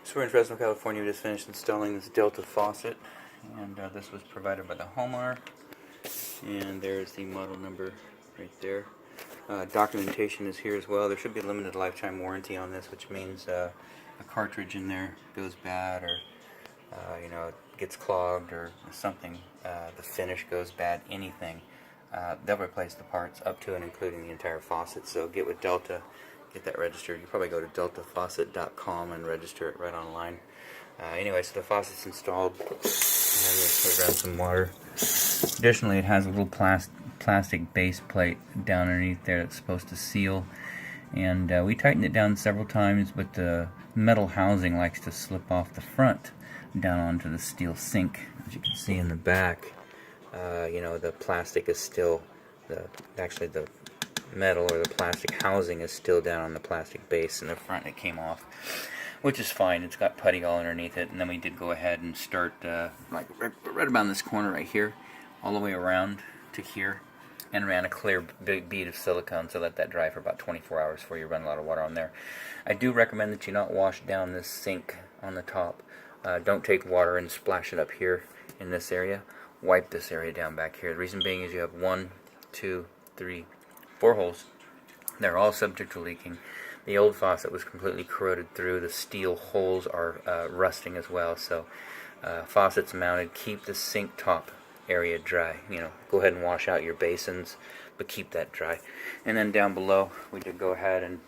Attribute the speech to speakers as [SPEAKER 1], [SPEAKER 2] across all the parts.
[SPEAKER 1] So we're in Fresno, California. We just finished installing this Delta faucet, and this was provided by the homeowner. And there's the model number right there. Documentation is here as well. There should be a limited lifetime warranty on this, which means a cartridge in there goes bad, or it gets clogged, or something. The finish goes bad. Anything. They'll replace the parts up to and including the entire faucet. So get with Delta. Get that registered. You probably go to deltafaucet.com and register it right online. Anyway, so the faucet's installed. And I'm going to grab some water. Additionally, it has a little plastic base plate down underneath there that's supposed to seal. And we tightened it down several times, but the metal housing likes to slip off the front down onto the steel sink. As you can see in the back, the plastic is still, actually the metal or the plastic housing is still down on the plastic base. In the front it came off, which is fine. It's got putty all underneath it. And then we did go ahead and start like right about this corner right here, all the way around to here, and ran a clear big bead of silicone. So let that dry for about 24 hours before you run a lot of water on there. I do recommend that you not wash down this sink on the top. Don't take water and splash it up here in this area. Wipe this area down back here. The reason being is you have 1, 2, 3, 4 holes. They're all subject to leaking. The old faucet was completely corroded through. The steel holes are rusting as well. So faucets mounted, keep the sink top area dry. Go ahead and wash out your basins, but keep that dry. And then down below, we did go ahead and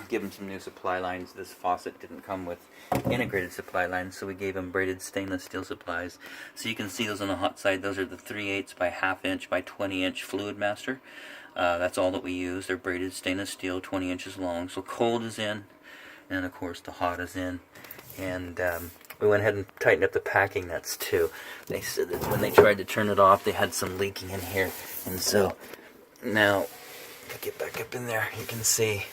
[SPEAKER 1] give them some new supply lines. This faucet didn't come with integrated supply lines, so we gave them braided stainless steel supplies. So you can see those on the hot side. Those are the 3/8 by 1/2 inch by 20 inch Fluid Master. That's all that we use. They're braided stainless steel, 20 inches long. So cold is in, and of course the hot is in. And we went ahead and tightened up the packing nuts too. They said that when they tried to turn it off, they had some leaking in here. And so now, if I get back up in there, you can see.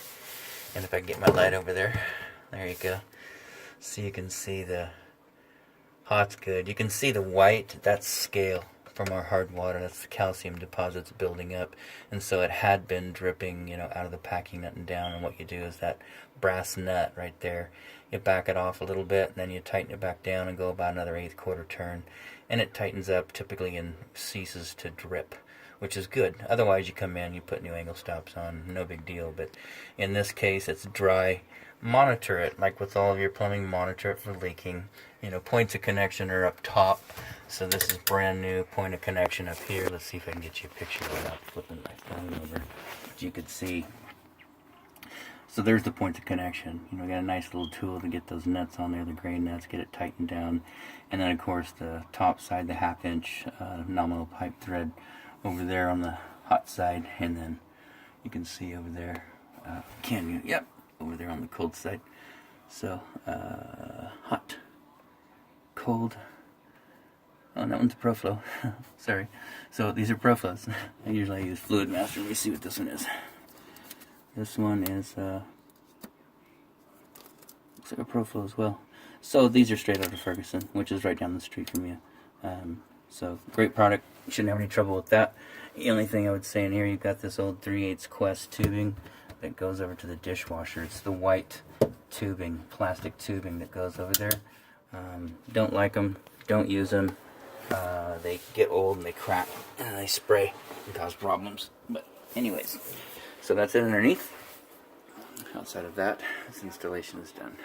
[SPEAKER 1] And if I can get my light over there, there you go. So you can see the hot's good. You can see the white, that's scale from our hard water. That's the calcium deposits building up. And so it had been dripping, out of the packing nut and down. And what you do is that brass nut right there, you back it off a little bit, and then you tighten it back down and go about another 1/8 quarter turn. And it tightens up typically and ceases to drip, which is good. Otherwise you come in, you put new angle stops on, no big deal. But in this case, it's dry. Monitor it, like with all of your plumbing, monitor it for leaking. Points of connection are up top. So this is brand new point of connection up here. Let's see if I can get you a picture without flipping my phone over. But you could see. So there's the point of connection. Got a nice little tool to get those nuts on there, the grain nuts, get it tightened down. And then of course the top side, the 1/2 inch nominal pipe thread over there on the hot side. And then you can see over there, yep, over there on the cold side. So hot, cold. Oh, that one's a ProFlow. Sorry. So these are ProFlows. I usually use Fluid Master. Let me see what this one is. This one is looks like a ProFlow as well. So these are straight out of Ferguson, which is right down the street from you. So great product. You shouldn't have any trouble with that. The only thing I would say in here, you've got this old 3/8 Quest tubing that goes over to the dishwasher. It's the white tubing, plastic tubing that goes over there. Don't like them. Don't use them. They get old and they crack and they spray and cause problems. But anyways, so that's it underneath. Outside of that, this installation is done.